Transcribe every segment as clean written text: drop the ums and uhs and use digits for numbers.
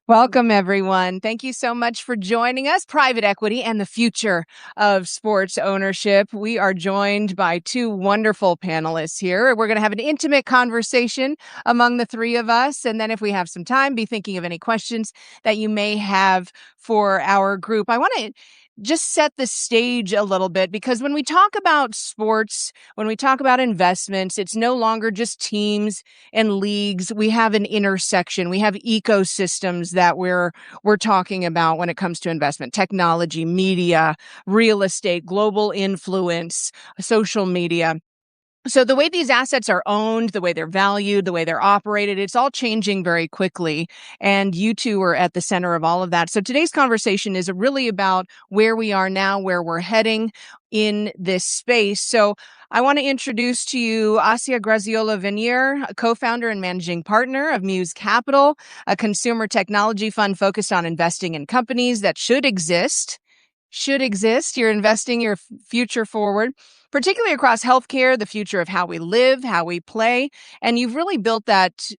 Welcome, everyone. Thank you so much for joining us. Private equity and the future of sports ownership. We are joined by two wonderful panelists here. We're going to have an intimate conversation among the three of us. And then, if we have some time, be thinking of any questions that you may have for our group. I want to just set the stage a little bit, because when we talk about sports, when we talk about investments, it's no longer just teams and leagues. We have an intersection. We have ecosystems that we're talking about when it comes to investment: technology, media, real estate, global influence, social media. So the way these assets are owned, the way they're valued, the way they're operated, it's all changing very quickly. And you two are at the center of all of that. So today's conversation is really about where we are now, where we're heading in this space. So I want to introduce to you Assia Grazioli-Venier, a co-founder and managing partner of Muse Capital, a consumer technology fund focused on investing in companies that should exist. You're investing your future forward, particularly across healthcare, the future of how we live, how we play. And you've really built that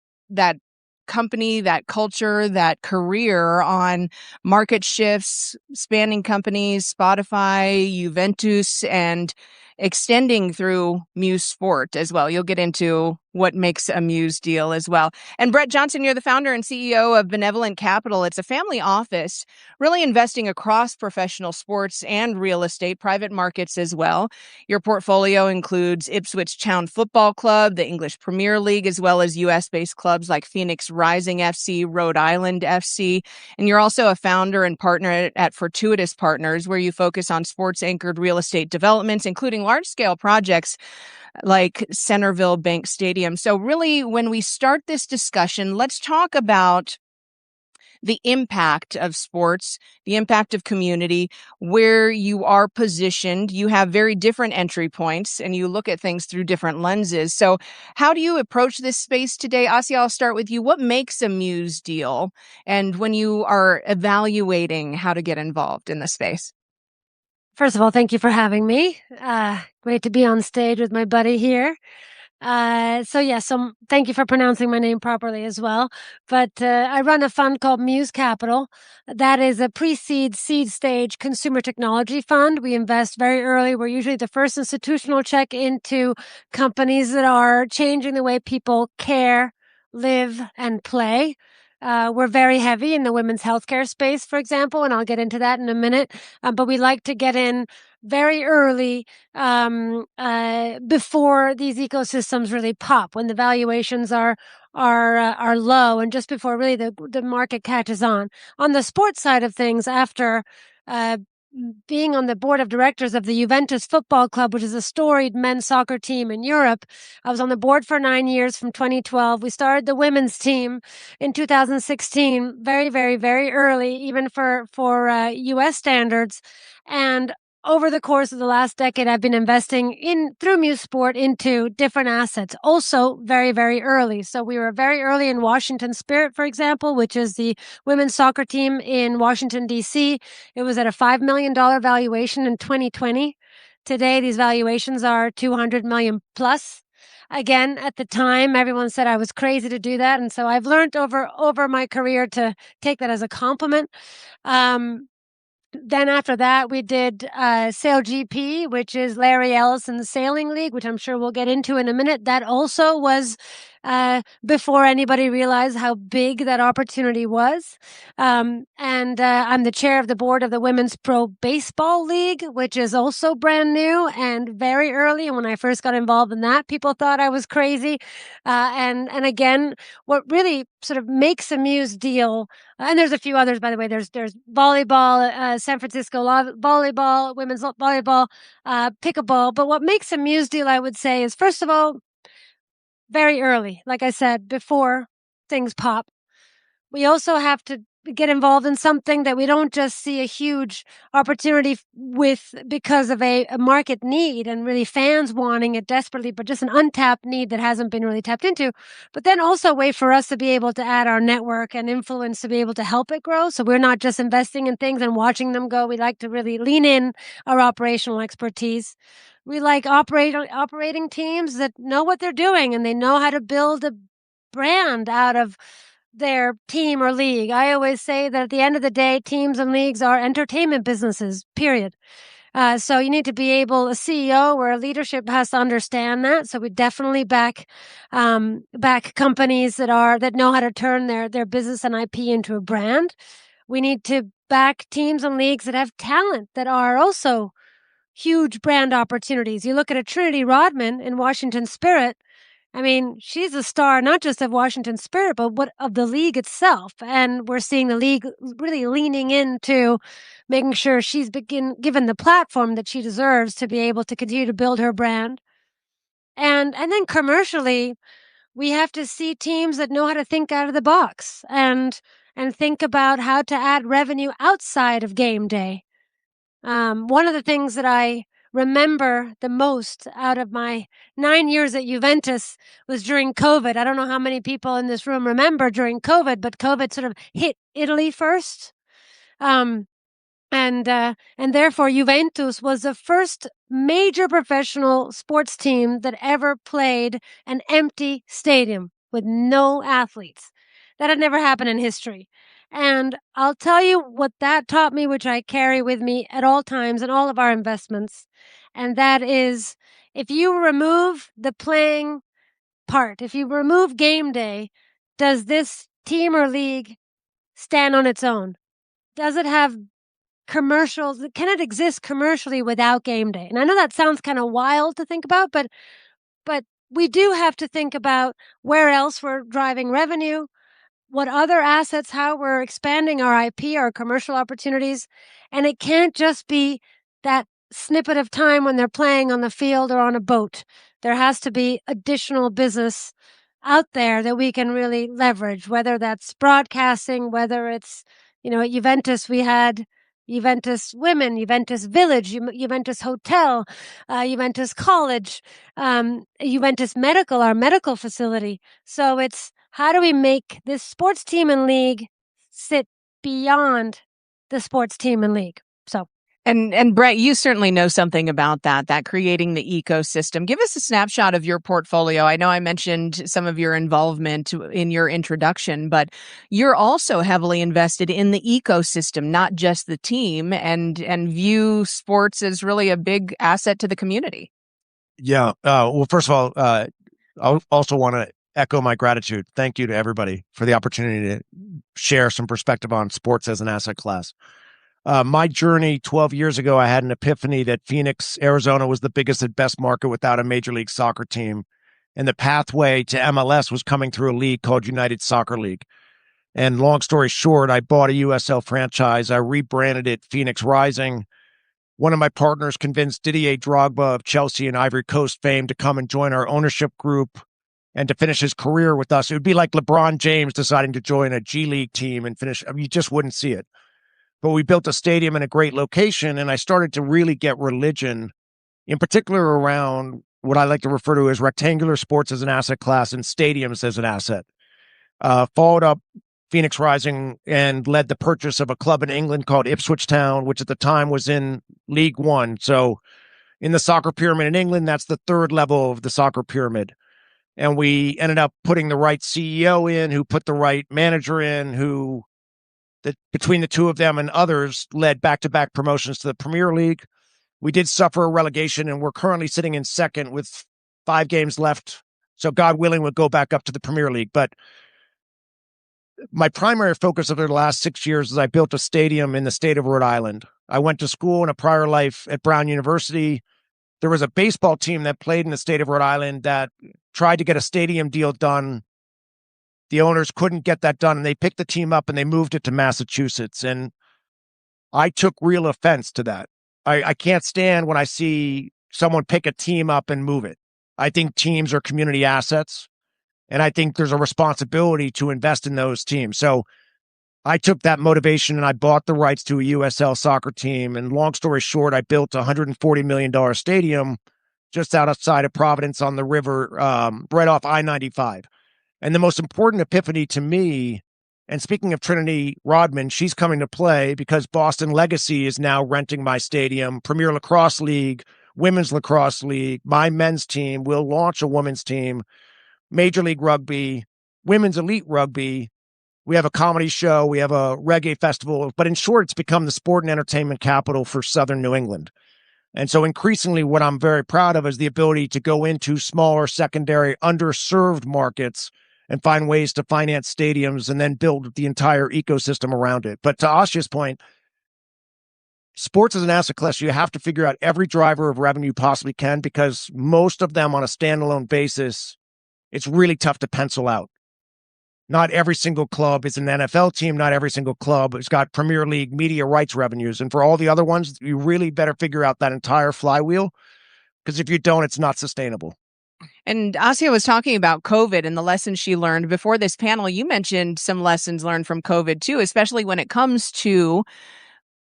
company, that culture, that career on market shifts, spanning companies, Spotify, Juventus, and extending through Muse Sport as well. You'll get into what makes a Muse deal as well. And Brett Johnson, you're the founder and CEO of Benevolent Capital. It's a family office really investing across professional sports and real estate, private markets as well. Your portfolio includes Ipswich Town Football Club, the English Premier League, as well as U.S.-based clubs like Phoenix Rising FC, Rhode Island FC. And you're also a founder and partner at Fortuitous Partners, where you focus on sports-anchored real estate developments, including large-scale projects like Centerville Bank Stadium. So really, when we start this discussion, let's talk about the impact of sports, the impact of community, where you are positioned. You have very different entry points and you look at things through different lenses. So how do you approach this space today? Assia, I'll start with you. What makes a Muse deal? And when you are evaluating how to get involved in the space? First of all, thank you for having me. Great to be on stage with my buddy here. So thank you for pronouncing my name properly as well. But I run a fund called Muse Capital. That is a pre-seed, seed stage consumer technology fund. We invest very early. We're usually the first institutional check into companies that are changing the way people care, live, and play. We're very heavy in the women's healthcare space, for example, and I'll get into that in a minute. But we like to get in very early before these ecosystems really pop, when the valuations are low, and just before really the market catches on. On the sports side of things, after being on the board of directors of the Juventus Football Club, which is a storied men's soccer team in Europe. I was on the board for 9 years from 2012. We started the women's team in 2016, very, very, very early, even for US standards. And over the course of the last decade, I've been investing through Muse Sport into different assets, also very, very early. So we were very early in Washington Spirit, for example, which is the women's soccer team in Washington, D.C. It was at a $5 million valuation in 2020. Today, these valuations are 200 million plus. Again, at the time, everyone said I was crazy to do that. And so I've learned over my career to take that as a compliment. Then after that, we did Sail GP, which is Larry Ellison's sailing league, which I'm sure we'll get into in a minute. That also was before anybody realized how big that opportunity was. And I'm the chair of the board of the Women's Pro Baseball League, which is also brand new and very early. And when I first got involved in that, people thought I was crazy. And again, what really sort of makes a Muse deal, and there's a few others, by the way. There's volleyball, San Francisco volleyball, women's volleyball, pickleball. But what makes a Muse deal, I would say, is first of all, very early, like I said, before things pop. We also have to get involved in something that we don't just see a huge opportunity with because of a market need and really fans wanting it desperately, but just an untapped need that hasn't been really tapped into. But then also a way for us to be able to add our network and influence to be able to help it grow. So we're not just investing in things and watching them go. We like to really lean in our operational expertise. We like operating teams that know what they're doing and they know how to build a brand out of their team or league. I always say that at the end of the day, teams and leagues are entertainment businesses, period. So you need to be able, a CEO or a leadership has to understand that. So we definitely back companies that know how to turn their business and IP into a brand. We need to back teams and leagues that have talent that are also huge brand opportunities. You look at a Trinity Rodman in Washington Spirit. I mean, she's a star not just of Washington Spirit, but of the league itself. And we're seeing the league really leaning into making sure she's given the platform that she deserves to be able to continue to build her brand. And then commercially, we have to see teams that know how to think out of the box and think about how to add revenue outside of game day. One of the things that I remember the most out of my 9 years at Juventus was during COVID. I don't know how many people in this room remember during COVID, but COVID sort of hit Italy first. And therefore Juventus was the first major professional sports team that ever played an empty stadium with no athletes. That had never happened in history. And I'll tell you what that taught me, which I carry with me at all times in all of our investments. And that is, if you remove the playing part, if you remove game day, does this team or league stand on its own? Does it have commercials? Can it exist commercially without game day? And I know that sounds kind of wild to think about, but we do have to think about where else we're driving revenue, what other assets, how we're expanding our IP, our commercial opportunities. And it can't just be that snippet of time when they're playing on the field or on a boat. There has to be additional business out there that we can really leverage, whether that's broadcasting, whether it's, at Juventus, we had Juventus Women, Juventus Village, Juventus Hotel, Juventus College, Juventus Medical, our medical facility. So it's, how do we make this sports team and league sit beyond the sports team and league? So. And Brett, you certainly know something about that creating the ecosystem. Give us a snapshot of your portfolio. I know I mentioned some of your involvement in your introduction, but you're also heavily invested in the ecosystem, not just the team, and view sports as really a big asset to the community. Yeah. Well, first of all, I also want to echo my gratitude. Thank you to everybody for the opportunity to share some perspective on sports as an asset class. My journey 12 years ago, I had an epiphany that Phoenix, Arizona was the biggest and best market without a Major League Soccer team. And the pathway to MLS was coming through a league called United Soccer League. And long story short, I bought a USL franchise. I rebranded it Phoenix Rising. One of my partners convinced Didier Drogba of Chelsea and Ivory Coast fame to come and join our ownership group and to finish his career with us. It would be like LeBron James deciding to join a G League team and finish. I mean, you just wouldn't see it. But we built a stadium in a great location, and I started to really get religion, in particular around what I like to refer to as rectangular sports as an asset class and stadiums as an asset. Followed up Phoenix Rising and led the purchase of a club in England called Ipswich Town, which at the time was in League One. So in the soccer pyramid in England, that's the third level of the soccer pyramid. And we ended up putting the right CEO in, who put the right manager in, who that between the two of them and others led back-to-back promotions to the Premier League. We did suffer a relegation, and we're currently sitting in second with 5 games left. So God willing, we'll go back up to the Premier League. But my primary focus over the last 6 years is I built a stadium in the state of Rhode Island. I went to school in a prior life at Brown University. There was a baseball team that played in the state of Rhode Island that tried to get a stadium deal done. The owners couldn't get that done, and they picked the team up and they moved it to Massachusetts. And I took real offense to that. I can't stand when I see someone pick a team up and move it. I think teams are community assets, and I think there's a responsibility to invest in those teams. So I took that motivation and I bought the rights to a USL soccer team. And long story short, I built a $140 million stadium just outside of Providence on the river, right off I-95. And the most important epiphany to me, and speaking of Trinity Rodman, she's coming to play because Boston Legacy is now renting my stadium. Premier Lacrosse League, Women's Lacrosse League, my men's team will launch a women's team, Major League Rugby, Women's Elite Rugby. We have a comedy show. We have a reggae festival. But in short, it's become the sport and entertainment capital for Southern New England. And so increasingly, what I'm very proud of is the ability to go into smaller, secondary, underserved markets and find ways to finance stadiums and then build the entire ecosystem around it. But to Assia's point, sports as an asset class, you have to figure out every driver of revenue you possibly can, because most of them on a standalone basis, it's really tough to pencil out. Not every single club is an NFL team. Not every single club has got Premier League media rights revenues. And for all the other ones, you really better figure out that entire flywheel, because if you don't, it's not sustainable. And Assia was talking about COVID and the lessons she learned before this panel. You mentioned some lessons learned from COVID too, especially when it comes to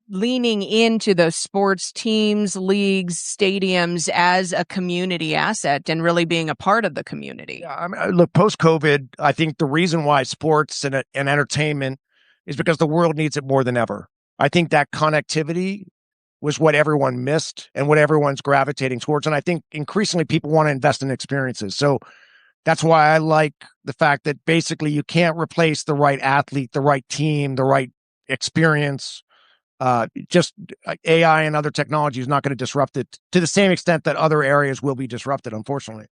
leaning into those sports teams, leagues, stadiums as a community asset and really being a part of the community. Yeah, I mean, look, post-COVID, I think the reason why sports and entertainment is because the world needs it more than ever. I think that connectivity was what everyone missed and what everyone's gravitating towards. And I think increasingly people want to invest in experiences. So that's why I like the fact that basically you can't replace the right athlete, the right team, the right experience. Just AI and other technology is not going to disrupt it to the same extent that other areas will be disrupted, unfortunately.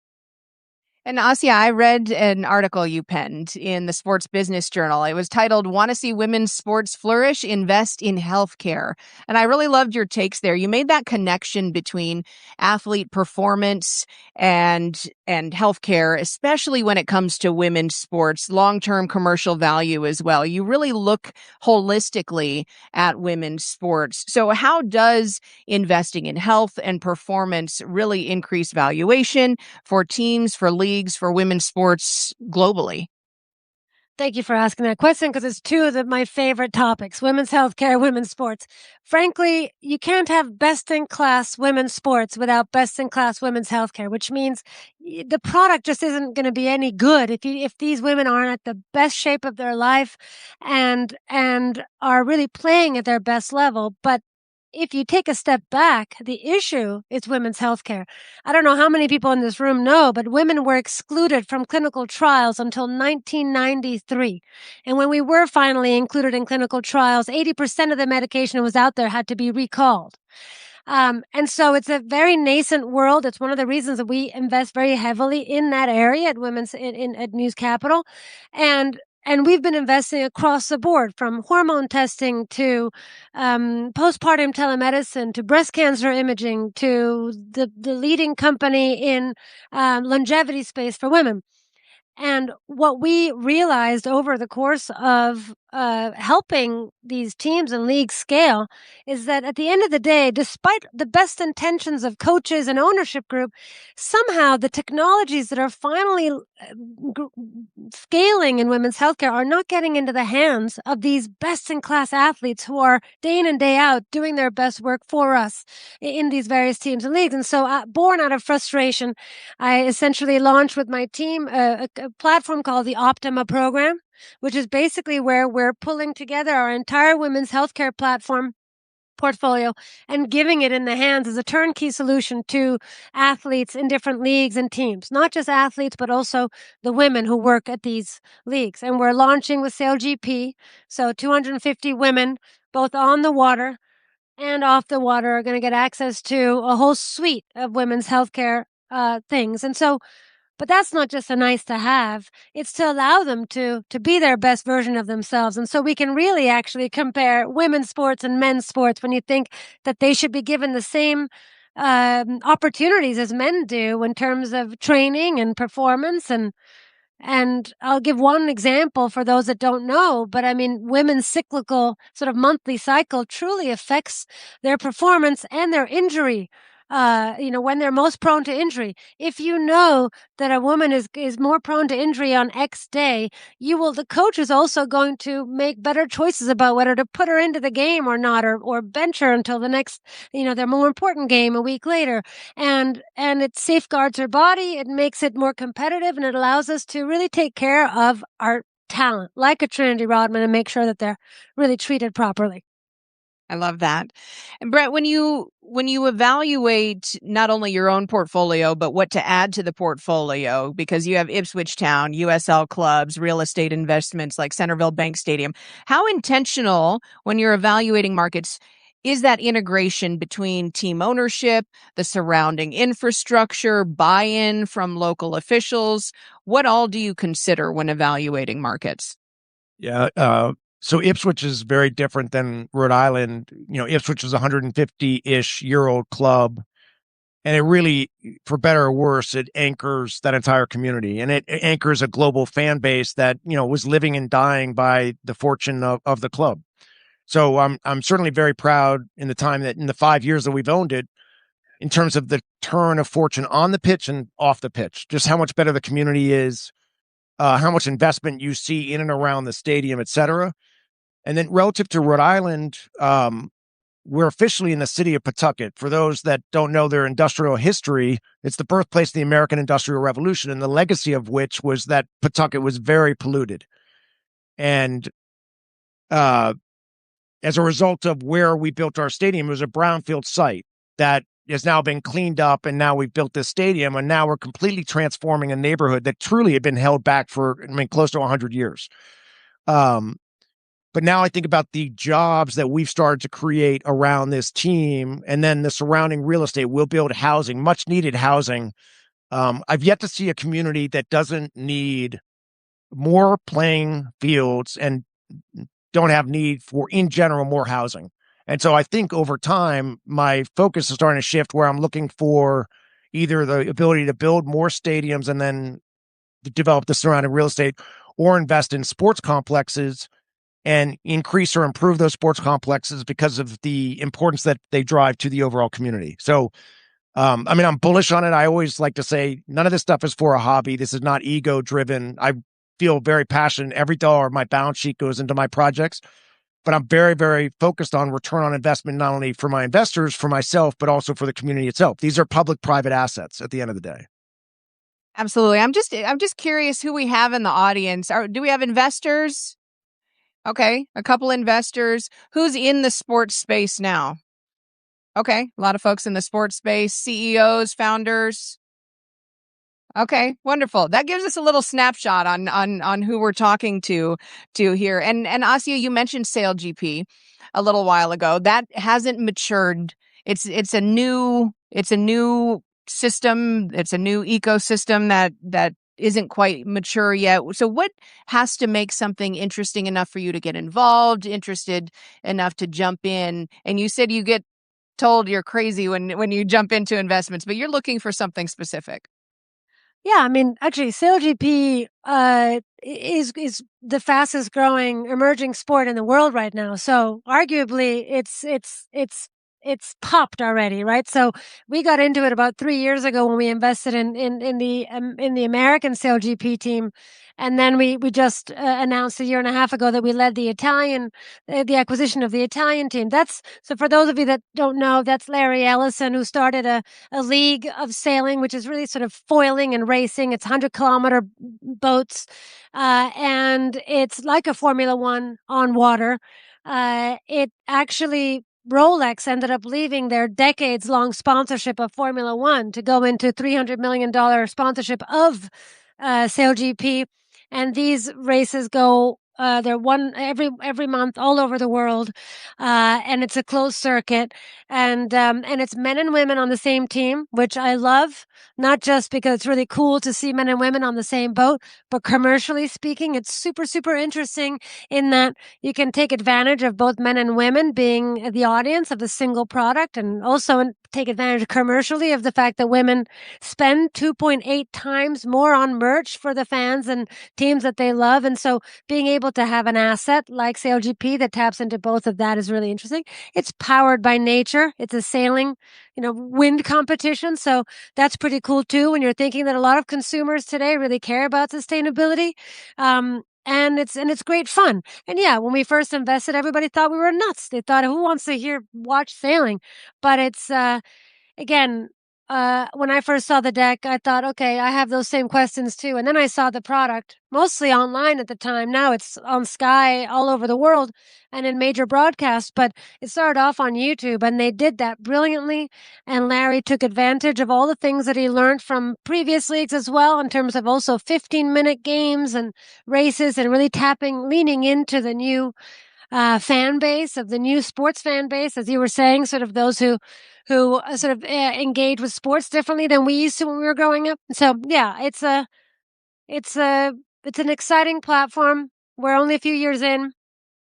And Assia, I read an article you penned in the Sports Business Journal. It was titled, "Want to See Women's Sports Flourish? Invest in Healthcare." And I really loved your takes there. You made that connection between athlete performance and healthcare, especially when it comes to women's sports, long-term commercial value as well. You really look holistically at women's sports. So how does investing in health and performance really increase valuation for teams, for leagues, for women's sports globally? Thank you for asking that question, because it's two of my favorite topics, women's healthcare, women's sports. Frankly, you can't have best-in-class women's sports without best-in-class women's healthcare, which means the product just isn't going to be any good if these women aren't at the best shape of their life and are really playing at their best level. But if you take a step back, the issue is women's healthcare. I don't know how many people in this room know, but women were excluded from clinical trials until 1993. And when we were finally included in clinical trials, 80% of the medication that was out there had to be recalled. And so it's a very nascent world. It's one of the reasons that we invest very heavily in that area at at Muse Capital. And we've been investing across the board, from hormone testing to postpartum telemedicine to breast cancer imaging to the leading company in longevity space for women. And what we realized over the course of helping these teams and leagues scale is that at the end of the day, despite the best intentions of coaches and ownership group, somehow the technologies that are finally scaling in women's healthcare are not getting into the hands of these best-in-class athletes who are day in and day out doing their best work for us in these various teams and leagues. And so born out of frustration, I essentially launched with my team a platform called the Optima Program, which is basically where we're pulling together our entire women's healthcare platform portfolio and giving it in the hands as a turnkey solution to athletes in different leagues and teams, not just athletes, but also the women who work at these leagues. And we're launching with SailGP. So 250 women, both on the water and off the water, are going to get access to a whole suite of women's healthcare things. And so, but that's not just a nice to have. It's to allow them to be their best version of themselves. And so we can really actually compare women's sports and men's sports when you think that they should be given the same opportunities as men do in terms of training and performance. And I'll give one example for those that don't know, but I mean, women's cyclical sort of monthly cycle truly affects their performance and their injury. When they're most prone to injury. If you know that a woman is more prone to injury on X day, the coach is also going to make better choices about whether to put her into the game or not, or bench her until the next, their more important game a week later. And it safeguards her body, it makes it more competitive, and it allows us to really take care of our talent, like a Trinity Rodman, and make sure that they're really treated properly. I love that. And Brett, when you evaluate not only your own portfolio, but what to add to the portfolio, because you have Ipswich Town, USL clubs, real estate investments like Centerville Bank Stadium, how intentional when you're evaluating markets is that integration between team ownership, the surrounding infrastructure, buy-in from local officials? What all do you consider when evaluating markets? Yeah. So Ipswich is very different than Rhode Island. Ipswich is a 150-ish-year-old club, and it really, for better or worse, it anchors that entire community, and it anchors a global fan base that was living and dying by the fortune of the club. So I'm certainly very proud in the 5 years that we've owned it, in terms of the turn of fortune on the pitch and off the pitch, just how much better the community is, how much investment you see in and around the stadium, et cetera. And then relative to Rhode Island, we're officially in the city of Pawtucket. For those that don't know their industrial history, it's the birthplace of the American Industrial Revolution, and the legacy of which was that Pawtucket was very polluted. And as a result of where we built our stadium, it was a brownfield site that has now been cleaned up, and now we've built this stadium, and now we're completely transforming a neighborhood that truly had been held back for, close to 100 years. But now I think about the jobs that we've started to create around this team, and then the surrounding real estate. We'll build housing, much needed housing. I've yet to see a community that doesn't need more playing fields and don't have need for, in general, more housing. And so I think over time, my focus is starting to shift where I'm looking for either the ability to build more stadiums and then develop the surrounding real estate, or invest in sports complexes and increase or improve those sports complexes because of the importance that they drive to the overall community. So, I'm bullish on it. I always like to say none of this stuff is for a hobby. This is not ego driven. I feel very passionate. Every dollar of my balance sheet goes into my projects, but I'm very, very focused on return on investment, not only for my investors, for myself, but also for the community itself. These are public-private assets at the end of the day. Absolutely. I'm just curious who we have in the audience. Do we have investors? Okay, a couple investors. Who's in the sports space now? Okay, a lot of folks in the sports space, CEOs, founders. Okay, wonderful. That gives us a little snapshot on who we're talking to here. And Assia, you mentioned SailGP a little while ago. That hasn't matured. It's a new system. It's a new ecosystem that isn't quite mature yet. So what has to make something interesting enough for you to get involved, interested enough to jump in? And you said you get told you're crazy when you jump into investments, but you're looking for something specific. Yeah, actually, SailGP is the fastest growing emerging sport in the world right now. So arguably, it's popped already, right? So we got into it about 3 years ago when we invested in the American SailGP team, and then we just announced a year and a half ago that we led the acquisition of the Italian team. So for those of you that don't know, that's Larry Ellison, who started a league of sailing, which is really sort of foiling and racing. It's 100-kilometer boats, and it's like a Formula One on water. It actually, Rolex ended up leaving their decades-long sponsorship of Formula One to go into $300 million sponsorship of SailGP, and these races go. They're one every month all over the world, and it's a closed circuit, and it's men and women on the same team, which I love. Not just because it's really cool to see men and women on the same boat, but commercially speaking, it's super, super interesting in that you can take advantage of both men and women being the audience of the single product, and also take advantage commercially of the fact that women spend 2.8 times more on merch for the fans and teams that they love. And so being able to have an asset like SailGP that taps into both of that is really interesting. It's powered by nature. It's a sailing, wind competition. So that's pretty cool too, when you're thinking that a lot of consumers today really care about sustainability. And it's great fun. And yeah, when we first invested, everybody thought we were nuts. They thought, who wants to watch sailing? But it's, again, when I first saw the deck, I thought, okay, I have those same questions too. And then I saw the product, mostly online at the time. Now it's on Sky all over the world and in major broadcasts, but it started off on YouTube, and they did that brilliantly. And Larry took advantage of all the things that he learned from previous leagues as well, in terms of also 15-minute games and races, and really leaning into the new fan base, of the new sports fan base, as you were saying, sort of those who sort of engage with sports differently than we used to when we were growing up. So yeah, it's an exciting platform. We're only a few years in.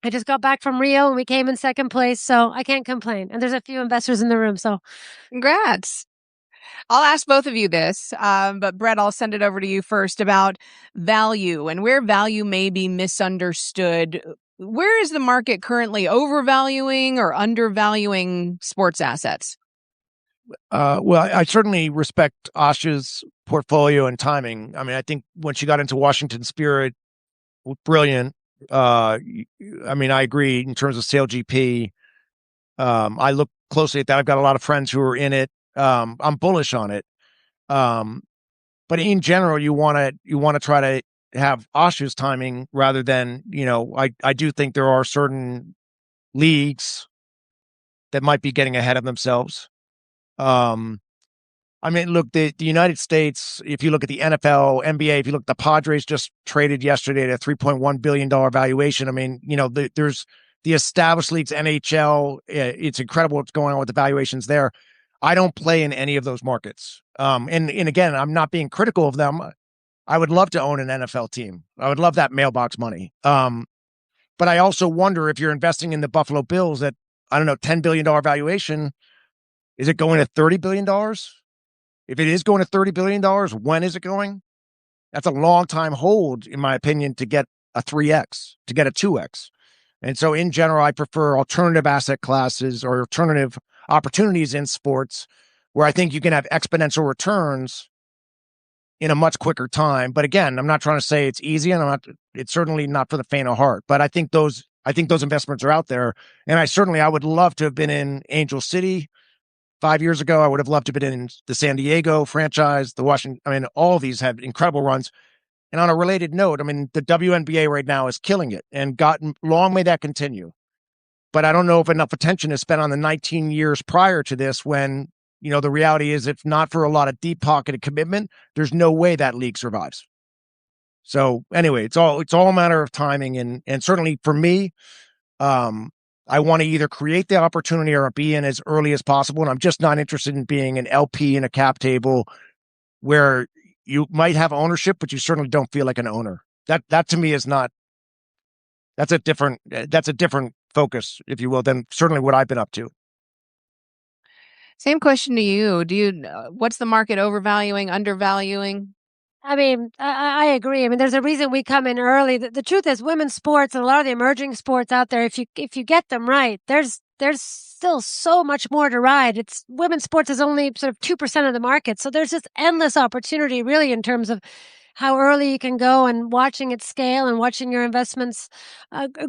I just got back from Rio and we came in second place, so I can't complain. And there's a few investors in the room, so Congrats. I'll ask both of you this, but Brett, I'll send it over to you first about value and where value may be misunderstood. Where is the market currently overvaluing or undervaluing sports assets? Well, I certainly respect Assia's portfolio and timing. I mean, I think when she got into Washington Spirit, brilliant. I mean, I agree in terms of sale GP. I look closely at that. I've got a lot of friends who are in it. I'm bullish on it. But in general, you want to try to have Assia's timing rather than, I do think there are certain leagues that might be getting ahead of themselves. I mean, look, the United States, if you look at the NFL, NBA, if you look, the Padres just traded yesterday at a $3.1 billion valuation. I mean, there's the established leagues, NHL. It's incredible what's going on with the valuations there. I don't play in any of those markets. And again, I'm not being critical of them. I would love to own an NFL team. I would love that mailbox money. But I also wonder, if you're investing in the Buffalo Bills at, I don't know, $10 billion valuation, is it going to $30 billion? If it is going to $30 billion, when is it going? That's a long time hold, in my opinion, to get a 3X, to get a 2X. And so in general, I prefer alternative asset classes or alternative opportunities in sports where I think you can have exponential returns in a much quicker time. But again, I'm not trying to say it's easy, and it's certainly not for the faint of heart, but I think those investments are out there. And I would love to have been in Angel City 5 years ago. I would have loved to have been in the San Diego franchise, the Washington. I mean, all of these have incredible runs. And on a related note, I mean, the WNBA right now is killing it, and long may that continue. But I don't know if enough attention is spent on the 19 years prior to this, when, the reality is, if not for a lot of deep pocketed commitment, there's no way that league survives. So anyway, it's all a matter of timing. And certainly for me, I want to either create the opportunity or be in as early as possible. And I'm just not interested in being an LP in a cap table where you might have ownership, but you certainly don't feel like an owner. That to me is not, that's a different focus, if you will, than certainly what I've been up to. Same question to you. What's the market overvaluing, undervaluing? I mean, I agree. I mean, there's a reason we come in early. The truth is, women's sports and a lot of the emerging sports out there, if you get them right, there's still so much more to ride. Women's sports is only sort of 2% of the market, so there's just endless opportunity, really, in terms of how early you can go and watching it scale and watching your investments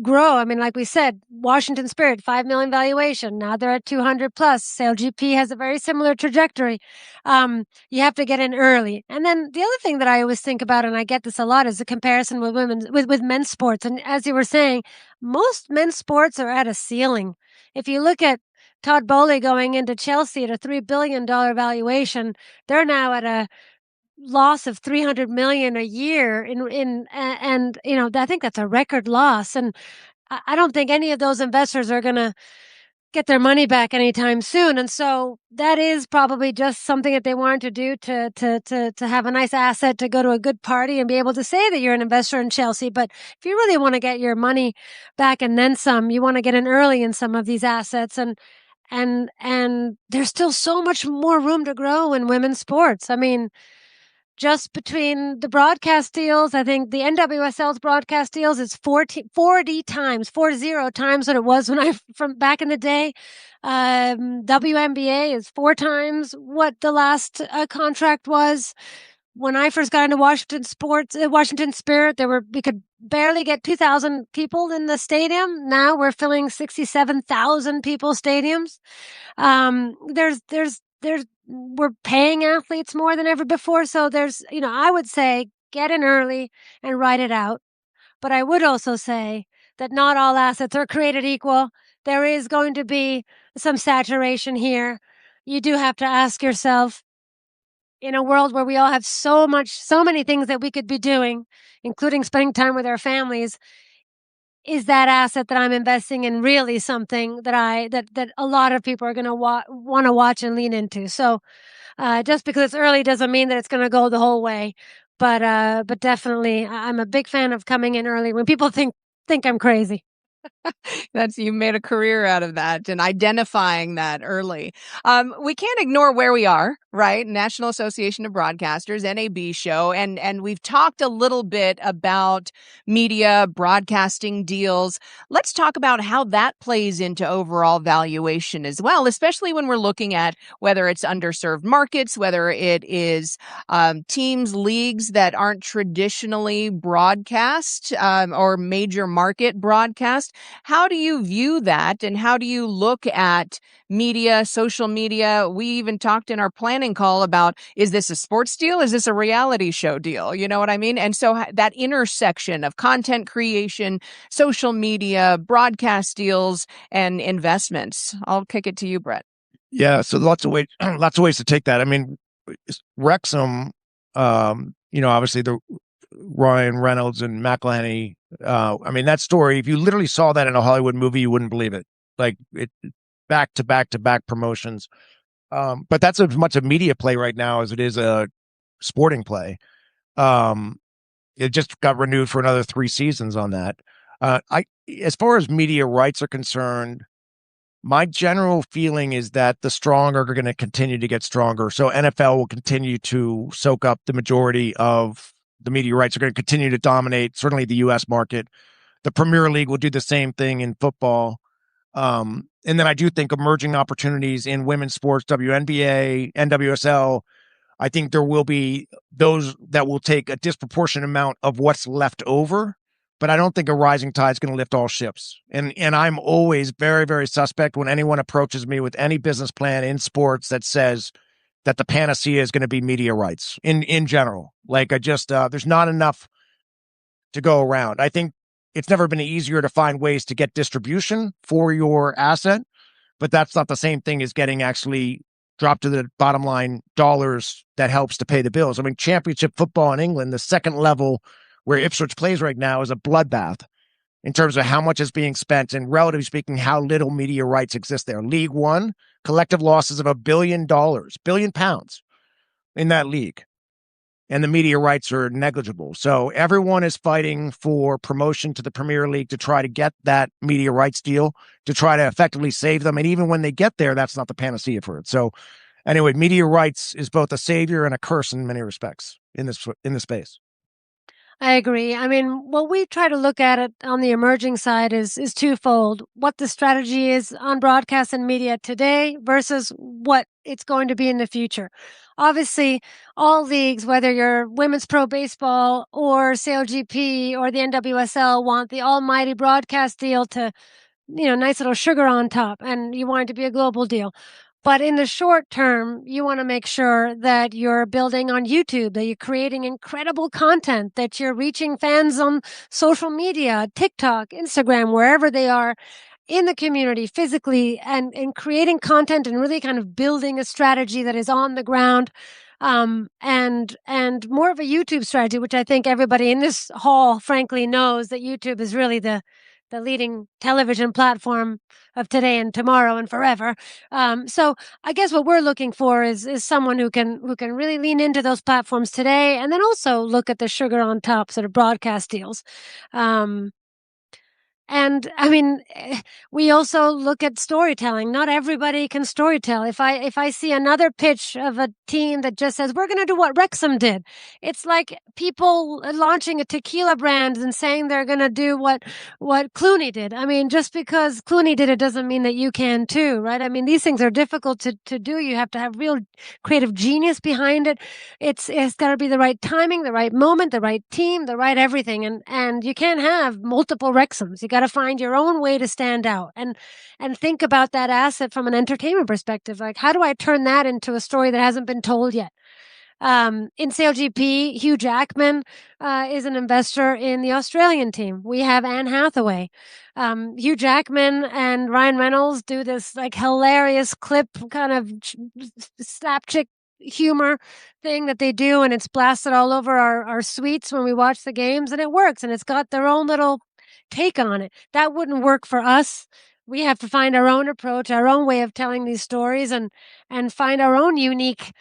grow. I mean, like we said, Washington Spirit, 5 million valuation. Now they're at 200 plus. Sale GP has a very similar trajectory. You have to get in early. And then the other thing that I always think about, and I get this a lot, is the comparison with men's sports. And as you were saying, most men's sports are at a ceiling. If you look at Todd Bowley going into Chelsea at a $3 billion valuation, they're now at a loss of $300 million a year and I think that's a record loss, and I don't think any of those investors are going to get their money back anytime soon. And so that is probably just something that they wanted to do to have a nice asset to go to a good party and be able to say that you're an investor in Chelsea. But if you really want to get your money back and then some, you want to get in early in some of these assets, and there's still so much more room to grow in women's sports. I mean, just between the broadcast deals, I think the NWSL's broadcast deals is 40 times what it was from back in the day. WNBA is 4 times what the last contract was. When I first got into Washington Spirit, we could barely get 2,000 people in the stadium. Now we're filling 67,000 people stadiums. we're paying athletes more than ever before. So there's, I would say get in early and ride it out. But I would also say that not all assets are created equal. There is going to be some saturation here. You do have to ask yourself, in a world where we all have so many things that we could be doing, including spending time with our families, is that asset that I'm investing in really something that a lot of people are going to want to watch and lean into? So just because it's early doesn't mean that it's going to go the whole way. But definitely, I'm a big fan of coming in early when people think I'm crazy. You made a career out of that and identifying that early. We can't ignore where we are, right? National Association of Broadcasters, NAB show. And we've talked a little bit about media broadcasting deals. Let's talk about how that plays into overall valuation as well, especially when we're looking at whether it's underserved markets, whether it is teams, leagues that aren't traditionally broadcast or major market broadcast. How do you view that, and how do you look at media, social media? We even talked in our planning call about, is this a sports deal? Is this a reality show deal? You know what I mean? And so that intersection of content creation, social media, broadcast deals, and investments. I'll kick it to you, Brett. Yeah, so lots of ways to take that. I mean, Wrexham, obviously the Ryan Reynolds and McElhenney. I mean, that story, if you literally saw that in a Hollywood movie, you wouldn't believe it. Like, it back to back to back promotions. But that's as much a media play right now as it is a sporting play. It just got renewed for another 3 seasons on that. As far as media rights are concerned, my general feeling is that the strong are going to continue to get stronger. So NFL will continue to soak up the majority of the media rights. Are going to continue to dominate, certainly the U.S. market. The Premier League will do the same thing in football. And then I do think emerging opportunities in women's sports, WNBA, NWSL, I think there will be those that will take a disproportionate amount of what's left over. But I don't think a rising tide is going to lift all ships. And I'm always very, very suspect when anyone approaches me with any business plan in sports that says that the panacea is going to be media rights in general. Like, there's not enough to go around. I think it's never been easier to find ways to get distribution for your asset, but that's not the same thing as getting actually dropped to the bottom line dollars that helps to pay the bills. I mean, championship football in England, the second level where Ipswich plays right now, is a bloodbath in terms of how much is being spent and, relatively speaking, how little media rights exist there. League One, collective losses of £1 billion in that league. And the media rights are negligible. So everyone is fighting for promotion to the Premier League to try to get that media rights deal, to try to effectively save them. And even when they get there, that's not the panacea for it. So anyway, media rights is both a savior and a curse in many respects in this space. I agree. I mean, what we try to look at it on the emerging side is twofold. What the strategy is on broadcast and media today versus what it's going to be in the future. Obviously, all leagues, whether you're women's pro baseball or SailGP or the NWSL, want the almighty broadcast deal to, nice little sugar on top, and you want it to be a global deal. But in the short term, you want to make sure that you're building on YouTube, that you're creating incredible content, that you're reaching fans on social media, TikTok, Instagram, wherever they are in the community physically, and creating content and really kind of building a strategy that is on the ground. And more of a YouTube strategy, which I think everybody in this hall, frankly, knows that YouTube is really the leading television platform of today and tomorrow and forever. So I guess what we're looking for is someone who can really lean into those platforms today, and then also look at the sugar on top sort of broadcast deals. And I mean, we also look at storytelling. Not everybody can storytell. If I see another pitch of a team that just says, we're going to do what Wrexham did, it's like people launching a tequila brand and saying they're going to do what Clooney did. I mean, just because Clooney did it doesn't mean that you can too, right? I mean, these things are difficult to do. You have to have real creative genius behind it. It's got to be the right timing, the right moment, the right team, the right everything. And you can't have multiple Wrexhams. You got to find your own way to stand out and think about that asset from an entertainment perspective. Like, how do I turn that into a story that hasn't been told yet? In SailGP, Hugh Jackman is an investor in the Australian team. We have Anne Hathaway. Hugh Jackman and Ryan Reynolds do this like hilarious clip kind of slapstick humor thing that they do, and it's blasted all over our suites when we watch the games, and it works, and it's got their own little take on it. That wouldn't work for us. We have to find our own approach, our own way of telling these stories, and find our own unique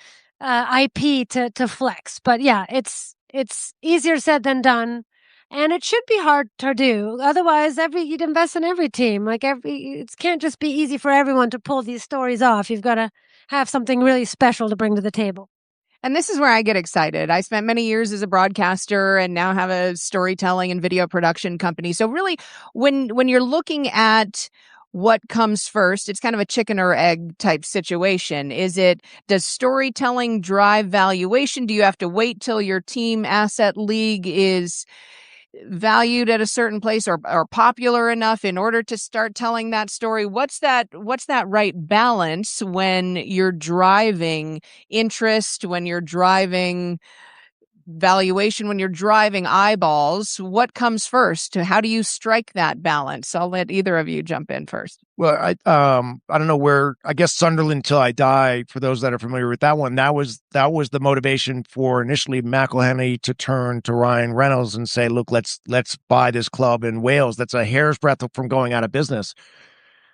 IP to flex. But yeah, it's easier said than done, and it should be hard to do. Otherwise, you'd invest in every team. Like it can't just be easy for everyone to pull these stories off. You've got to have something really special to bring to the table. And this is where I get excited. I spent many years as a broadcaster and now have a storytelling and video production company. So really, when you're looking at what comes first, it's kind of a chicken or egg type situation. Does storytelling drive valuation? Do you have to wait till your team asset league is valued at a certain place or popular enough in order to start telling that story? What's that right balance when you're driving interest, when you're driving valuation, when you're driving eyeballs? What comes first? How do you strike that balance? I'll let either of you jump in first. Well, I don't know where. I guess Sunderland Till I Die. For those that are familiar with that one, that was the motivation for initially McElhenney to turn to Ryan Reynolds and say, "Look, let's buy this club in Wales that's a hair's breadth from going out of business,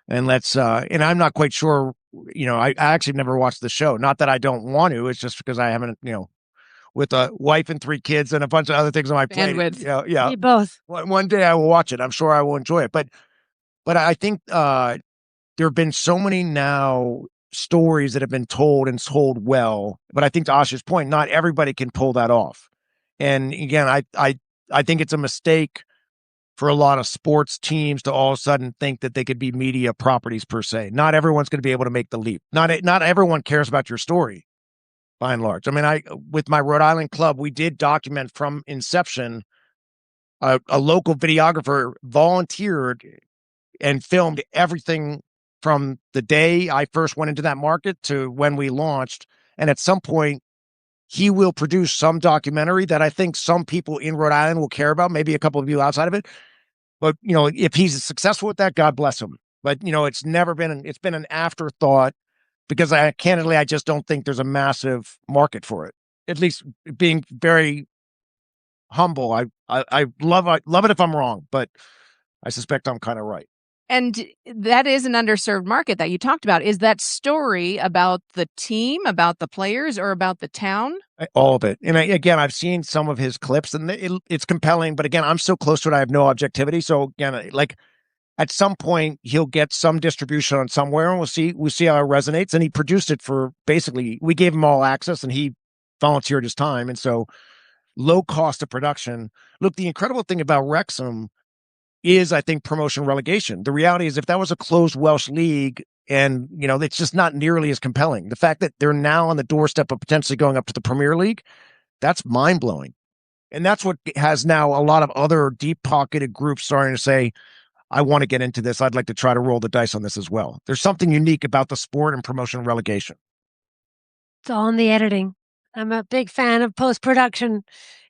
and let's." And I'm not quite sure. I actually never watched the show. Not that I don't want to. It's just because I haven't. With a wife and 3 kids and a bunch of other things on my plate. We both. One day I will watch it. I'm sure I will enjoy it. But I think there have been so many now stories that have been told and told well. But I think to Assia's point, not everybody can pull that off. And again, I think it's a mistake for a lot of sports teams to all of a sudden think that they could be media properties per se. Not everyone's going to be able to make the leap. Not everyone cares about your story. By and large. I mean, with my Rhode Island club, we did document from inception. A local videographer volunteered and filmed everything from the day I first went into that market to when we launched. And at some point, he will produce some documentary that I think some people in Rhode Island will care about, maybe a couple of you outside of it. But, if he's successful with that, God bless him. But, it's been an afterthought. Because I just don't think there's a massive market for it. At least being very humble, I love it if I'm wrong, but I suspect I'm kind of right. And that is an underserved market that you talked about. Is that story about the team, about the players, or about the town? All of it. And again, I've seen some of his clips, and it's compelling. But again, I'm so close to it, I have no objectivity. So again, at some point, he'll get some distribution on somewhere, and we'll see how it resonates. And he produced it for basically, we gave him all access, and he volunteered his time. And so, low cost of production. Look, the incredible thing about Wrexham is, I think, promotion relegation. The reality is, if that was a closed Welsh league, and it's just not nearly as compelling. The fact that they're now on the doorstep of potentially going up to the Premier League, that's mind blowing. And that's what has now a lot of other deep pocketed groups starting to say, I want to get into this. I'd like to try to roll the dice on this as well. There's something unique about the sport and promotion relegation. It's all in the editing. I'm a big fan of post-production.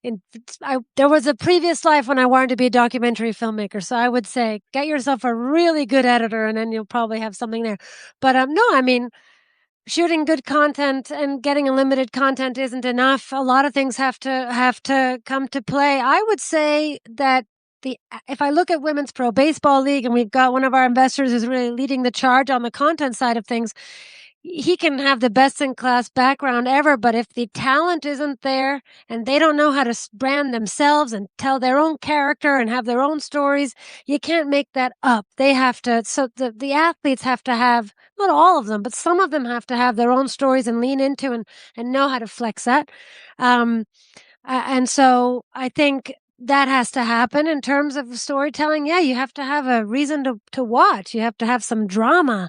There was a previous life when I wanted to be a documentary filmmaker. So I would say, get yourself a really good editor and then you'll probably have something there. But no, I mean, shooting good content and getting unlimited content isn't enough. A lot of things have to come to play. I would say that if I look at Women's Pro Baseball League, and we've got one of our investors who's really leading the charge on the content side of things, he can have the best in class background ever, but if the talent isn't there and they don't know how to brand themselves and tell their own character and have their own stories, you can't make that up. They have to, so the athletes have to have, not all of them, but some of them have to have their own stories and lean into and know how to flex that. And so I think that has to happen in terms of storytelling. Yeah, you have to have a reason to watch. You have to have some drama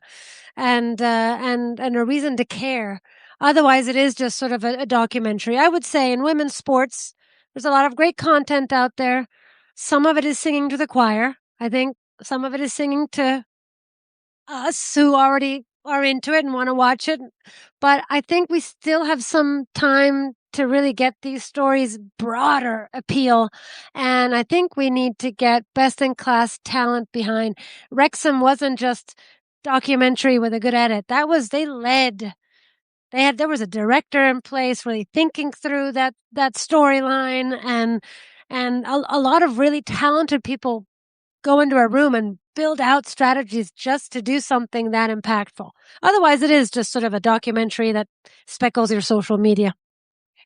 and a reason to care. Otherwise, it is just sort of a documentary. I would say in women's sports, there's a lot of great content out there. Some of it is singing to the choir. I think Some of it is singing to us who already are into it and want to watch it. But I think we still have some time to really get these stories broader appeal. And I think we need to get best in class talent behind. Wrexham wasn't just documentary with a good edit. They led. There was a director in place really thinking through that storyline, and a lot of really talented people go into a room and build out strategies just to do something that impactful. Otherwise, it is just sort of a documentary that speckles your social media.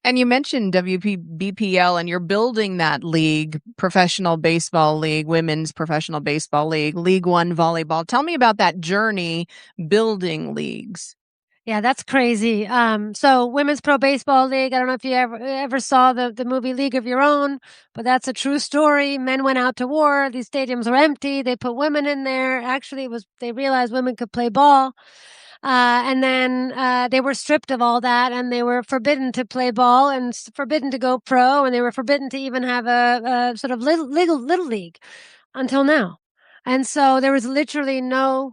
And you mentioned WBPL, and you're building that league, professional baseball league, women's professional baseball league, League One volleyball. Tell me about that journey building leagues. Yeah, that's crazy. So Women's Pro Baseball League, I don't know if you ever saw the movie League of Your Own, but that's a true story. Men went out to war. These stadiums were empty. They put women in there. Actually, they realized women could play ball. And then they were stripped of all that, and they were forbidden to play ball and forbidden to go pro, and they were forbidden to even have a sort of little league until now. And so there was literally no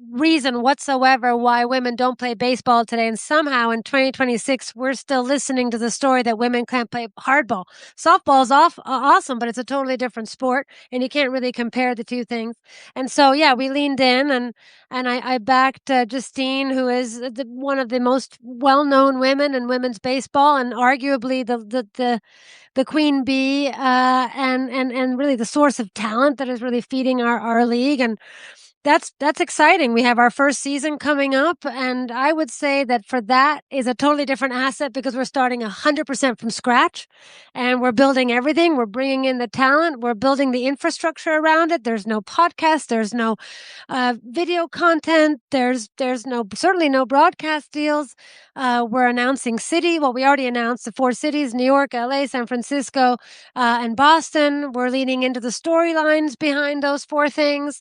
reason whatsoever why women don't play baseball today. And somehow in 2026, we're still listening to the story that women can't play hardball. Softball's awesome, but it's a totally different sport, and you can't really compare the two things. And so, yeah, we leaned in, and I backed Justine, who is one of the most well-known women in women's baseball, and arguably the queen bee, and really the source of talent that is really feeding our league. And that's exciting. We have our first season coming up, and I would say that for that is a totally different asset because we're starting 100% from scratch, and we're building everything. We're bringing in the talent. We're building the infrastructure around it. There's no podcast. There's no video content. There's certainly no broadcast deals. We're announcing city. Well, we already announced the 4 cities: New York, LA, San Francisco, and Boston. We're leaning into the storylines behind those 4 things.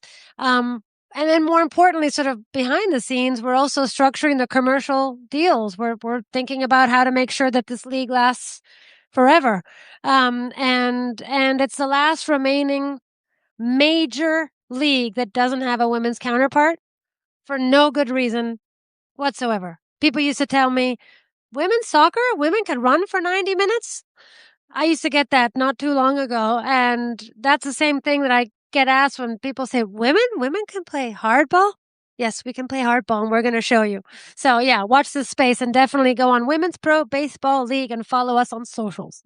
And then more importantly, sort of behind the scenes, we're also structuring the commercial deals. We're thinking about how to make sure that this league lasts forever. And it's the last remaining major league that doesn't have a women's counterpart for no good reason whatsoever. People used to tell me, women's soccer, women could run for 90 minutes. I used to get that not too long ago. And that's the same thing that I get asked when people say, women can play hardball. Yes, we can play hardball, and we're going to show you. So yeah, watch this space, and definitely go on Women's Pro Baseball League and follow us on socials.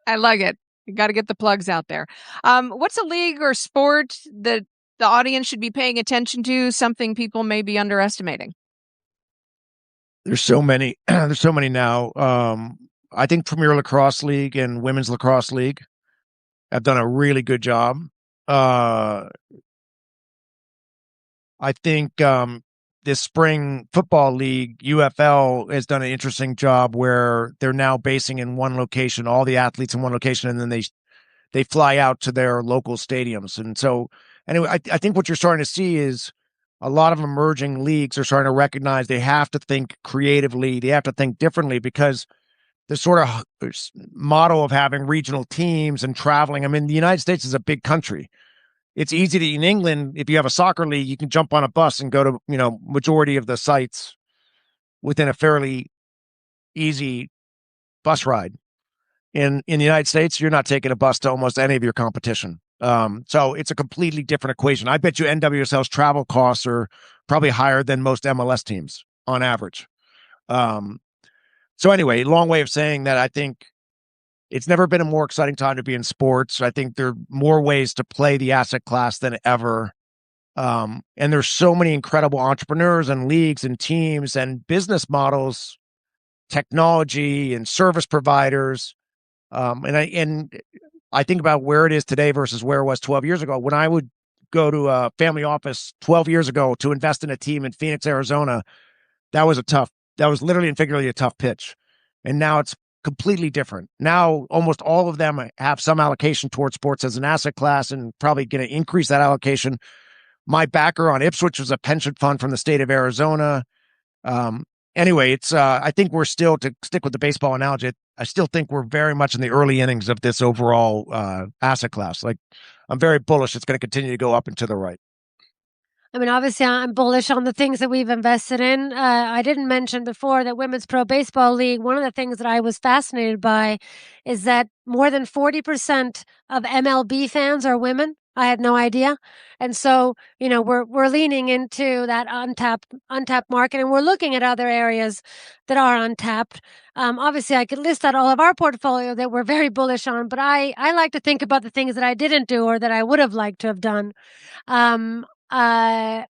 I like it. You got to get the plugs out there. What's a league or sport that the audience should be paying attention to? Something people may be underestimating. There's so many. There's so many now. I think Premier Lacrosse League and Women's Lacrosse League have done a really good job. I think this spring football league, UFL, has done an interesting job where they're now basing in one location, all the athletes in one location, and then they fly out to their local stadiums. And so, anyway, I think what you're starting to see is a lot of emerging leagues are starting to recognize they have to think creatively, they have to think differently, because the sort of model of having regional teams and traveling. I mean, the United States is a big country. It's easy to, in England, if you have a soccer league, you can jump on a bus and go to, majority of the sites within a fairly easy bus ride. In the United States, you're not taking a bus to almost any of your competition. So it's a completely different equation. I bet you NWSL's travel costs are probably higher than most MLS teams on average. So anyway, long way of saying that I think it's never been a more exciting time to be in sports. I think there are more ways to play the asset class than ever. And there's so many incredible entrepreneurs and leagues and teams and business models, technology and service providers. And I think about where it is today versus where it was 12 years ago. When I would go to a family office 12 years ago to invest in a team in Phoenix, Arizona, that was literally and figuratively a tough pitch. And now it's completely different. Now, almost all of them have some allocation towards sports as an asset class, and probably going to increase that allocation. My backer on Ipswich was a pension fund from the state of Arizona. anyway, it's I think we're still, to stick with the baseball analogy, I still think we're very much in the early innings of this overall asset class. Like, I'm very bullish it's going to continue to go up and to the right. I mean, obviously, I'm bullish on the things that we've invested in. I didn't mention before that Women's Pro Baseball League, one of the things that I was fascinated by is that more than 40% of MLB fans are women. I had no idea. And so, we're leaning into that untapped market, and we're looking at other areas that are untapped. Obviously, I could list out all of our portfolio that we're very bullish on, but I like to think about the things that I didn't do or that I would have liked to have done. Um, I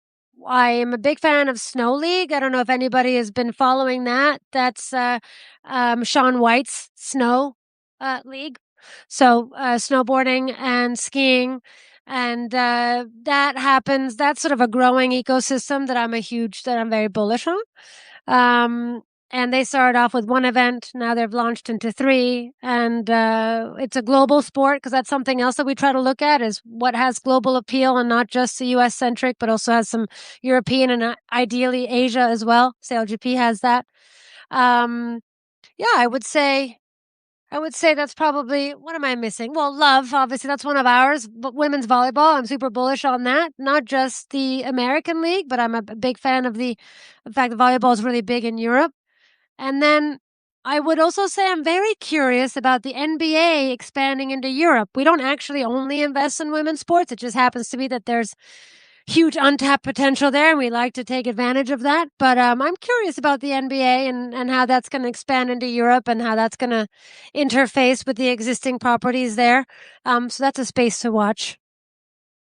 am a big fan of Snow League. I don't know if anybody has been following that. That's Shaun White's Snow League. So snowboarding and skiing, and that happens. That's sort of a growing ecosystem that I'm very bullish on. And they started off with one event. Now they've launched into 3, and it's a global sport, because that's something else that we try to look at, is what has global appeal and not just the US centric, but also has some European and ideally Asia as well. SailGP has that. Yeah, I would say that's probably, what am I missing? Well, Love, obviously that's one of ours, but women's volleyball, I'm super bullish on that. Not just the American League, but I'm a big fan of the fact that volleyball is really big in Europe. And then I would also say I'm very curious about the NBA expanding into Europe. We don't actually only invest in women's sports. It just happens to be that there's huge untapped potential there, and we like to take advantage of that. But I'm curious about the NBA and how that's going to expand into Europe and how that's going to interface with the existing properties there. So that's a space to watch.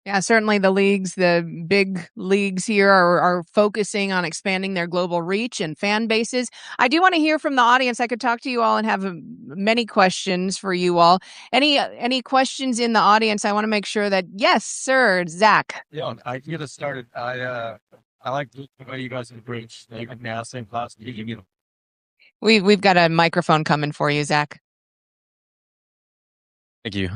Yeah, certainly the big leagues here are focusing on expanding their global reach and fan bases. I do want to hear from the audience. I could talk to you all and have many questions for you all. Any questions in the audience? I want to make sure that, yes, sir, Zach. Yeah, I can get us started. I like the way you guys approach the NASA class. We've got a microphone coming for you, Zach. Thank you.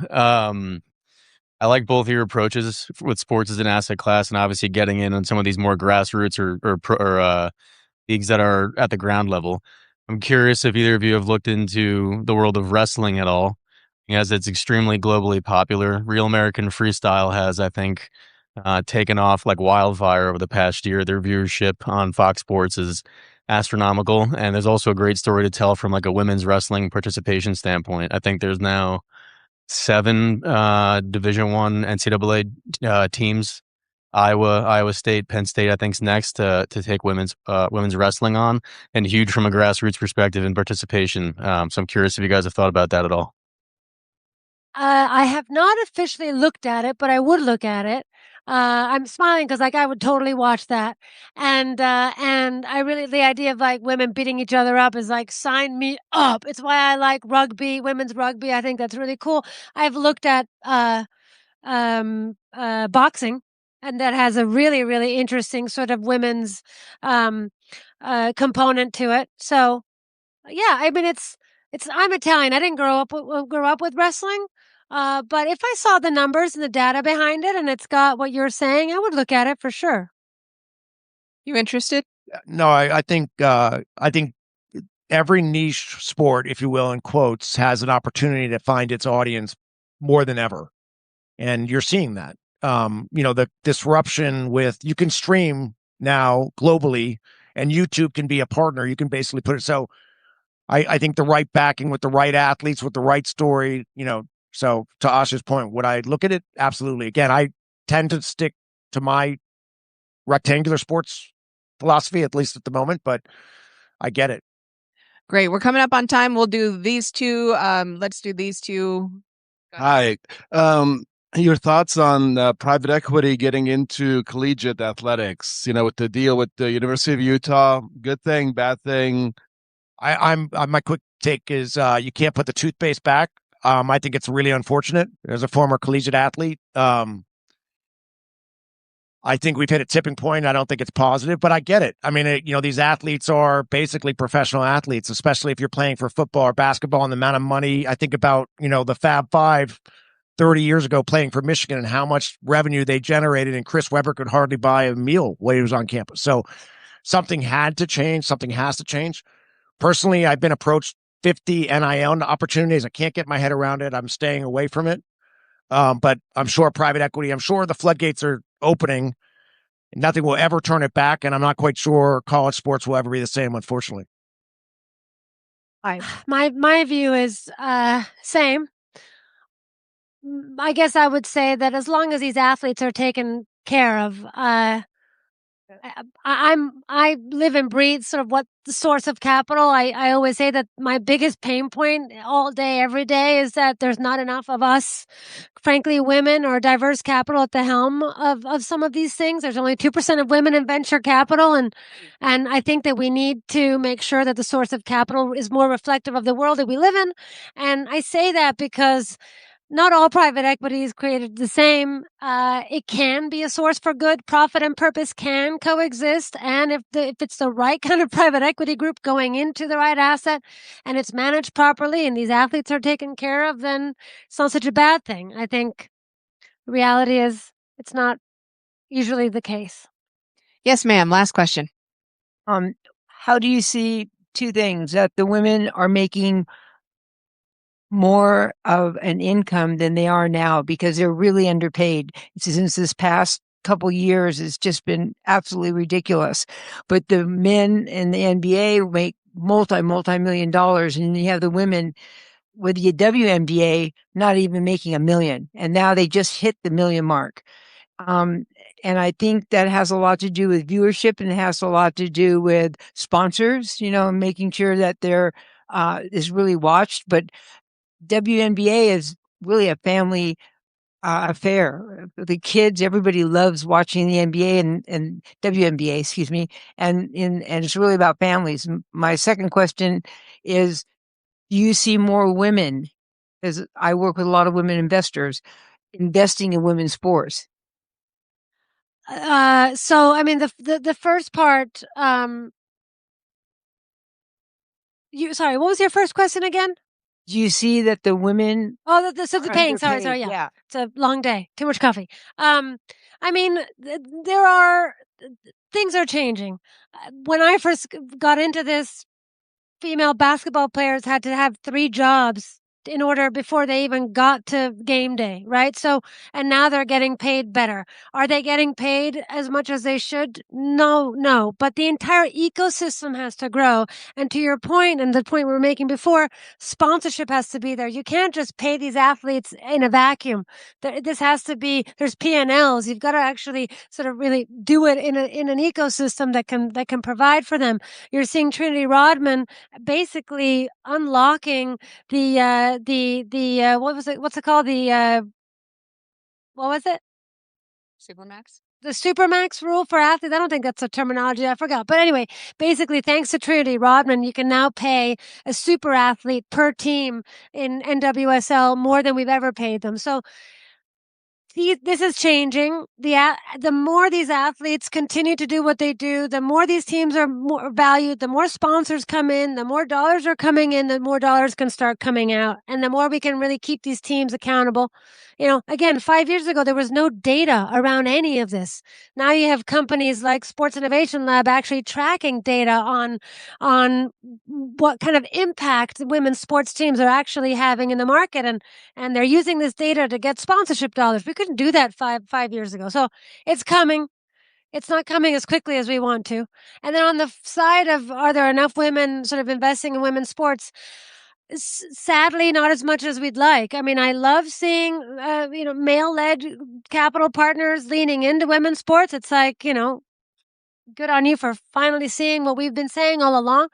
I like both of your approaches with sports as an asset class, and obviously getting in on some of these more grassroots or leagues that are at the ground level. I'm curious if either of you have looked into the world of wrestling at all, as it's extremely globally popular. Real American Freestyle has, I think, taken off like wildfire over the past year. Their viewership on Fox Sports is astronomical, and there's also a great story to tell from like a women's wrestling participation standpoint. I think there's now 7 Division I NCAA teams. Iowa State, Penn State, I think, is next to take women's wrestling on, and huge from a grassroots perspective in participation. So I'm curious if you guys have thought about that at all. I have not officially looked at it, but I would look at it. I'm smiling because I would totally watch that. And I really, the idea of like women beating each other up is like, sign me up. It's why I like rugby, women's rugby. I think that's really cool. I've looked at boxing, and that has a really, really interesting sort of women's component to it. So yeah, I mean, I'm Italian. I didn't grow up with wrestling. But if I saw the numbers and the data behind it, and it's got what you're saying, I would look at it for sure. You interested? No, I think every niche sport, if you will, in quotes, has an opportunity to find its audience more than ever, and you're seeing that. The disruption with, you can stream now globally, and YouTube can be a partner. You can basically put it. So I think the right backing with the right athletes, with the right story, so to Assia's point, would I look at it? Absolutely. Again, I tend to stick to my rectangular sports philosophy, at least at the moment, but I get it. Great. We're coming up on time. We'll do these two. Let's do these two. Hi. Your thoughts on private equity getting into collegiate athletics, with the deal with the University of Utah? Good thing, bad thing? My quick take is you can't put the toothpaste back. I think it's really unfortunate. As a former collegiate athlete, I think we've hit a tipping point. I don't think it's positive, but I get it. I mean, these athletes are basically professional athletes, especially if you're playing for football or basketball, and the amount of money. I think about, the Fab Five 30 years ago playing for Michigan and how much revenue they generated, and Chris Webber could hardly buy a meal while he was on campus. So something had to change. Something has to change. Personally, I've been approached 50 NIL opportunities. I can't get my head around it. I'm staying away from it. But I'm sure private equity, I'm sure the floodgates are opening. Nothing will ever turn it back. And I'm not quite sure college sports will ever be the same, unfortunately. My view is same. I guess I would say that as long as these athletes are taken care of, I live and breathe sort of what the source of capital. I always say that my biggest pain point all day, every day, is that there's not enough of us, frankly, women or diverse capital at the helm of some of these things. There's only 2% of women in venture capital, and I think that we need to make sure that the source of capital is more reflective of the world that we live in. And I say that because not all private equity is created the same. It can be a source for good. Profit and purpose can coexist. And if it's the right kind of private equity group going into the right asset and it's managed properly and these athletes are taken care of, then it's not such a bad thing. I think the reality is it's not usually the case. Yes, ma'am. Last question. How do you see two things, that the women are making more of an income than they are now because they're really underpaid? Since this past couple years, it's just been absolutely ridiculous. But the men in the NBA make multi-million dollars, and you have the women with the WNBA not even making $1 million, and now they just hit the $1 million mark. And I think that has a lot to do with viewership, and it has a lot to do with sponsors, making sure that there is really watched. But WNBA is really a family affair. The kids, everybody loves watching the NBA and WNBA, excuse me, and it's really about families. My second question is, do you see more women, because I work with a lot of women investors, investing in women's sports? So I mean the first part. Sorry, what was your first question again? Do you see that the women? Oh, the pain. Sorry, underpaid? yeah. It's a long day. Too much coffee. I mean, there are things are changing. When I first got into this, female basketball players had to have 3 jobs in order before they even got to game day, right? So, and now they're getting paid better. Are they getting paid as much as they should? No. But the entire ecosystem has to grow. And to your point, and the point we were making before, sponsorship has to be there. You can't just pay these athletes in a vacuum. This has to be, there's P&Ls. You've got to actually sort of really do it in an ecosystem that can provide for them. You're seeing Trinity Rodman basically unlocking the what was it? What's it called? What was it? Supermax? The Supermax rule for athletes. I don't think that's a terminology. I forgot. But anyway, basically, thanks to Trinity Rodman, you can now pay a super athlete per team in NWSL more than we've ever paid them. So this is changing. The more these athletes continue to do what they do, the more these teams are more valued, the more sponsors come in, the more dollars are coming in, the more dollars can start coming out, and the more we can really keep these teams accountable. Again, 5 years ago, there was no data around any of this. Now you have companies like Sports Innovation Lab actually tracking data on what kind of impact women's sports teams are actually having in the market, and they're using this data to get sponsorship dollars. We couldn't do that five years ago. So it's coming. It's not coming as quickly as we want to. And then on the side of, are there enough women sort of investing in women's sports? Sadly, not as much as we'd like. I mean, I love seeing, male-led capital partners leaning into women's sports. It's like, good on you for finally seeing what we've been saying all along.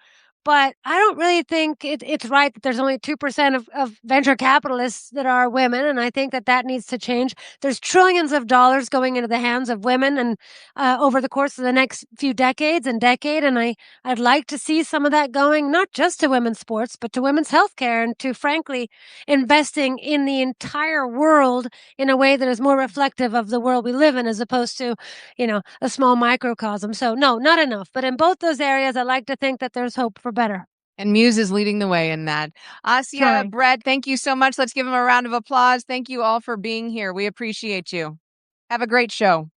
But I don't really think it's right that there's only 2% of venture capitalists that are women, and I think that needs to change. There's trillions of dollars going into the hands of women, and over the course of the next few decades, and I'd like to see some of that going not just to women's sports, but to women's healthcare, and to, frankly, investing in the entire world in a way that is more reflective of the world we live in, as opposed to, a small microcosm. So no, not enough. But in both those areas, I like to think that there's hope for better. And Muse is leading the way in that. Assia, Brett, thank you so much. Let's give them a round of applause. Thank you all for being here. We appreciate you. Have a great show.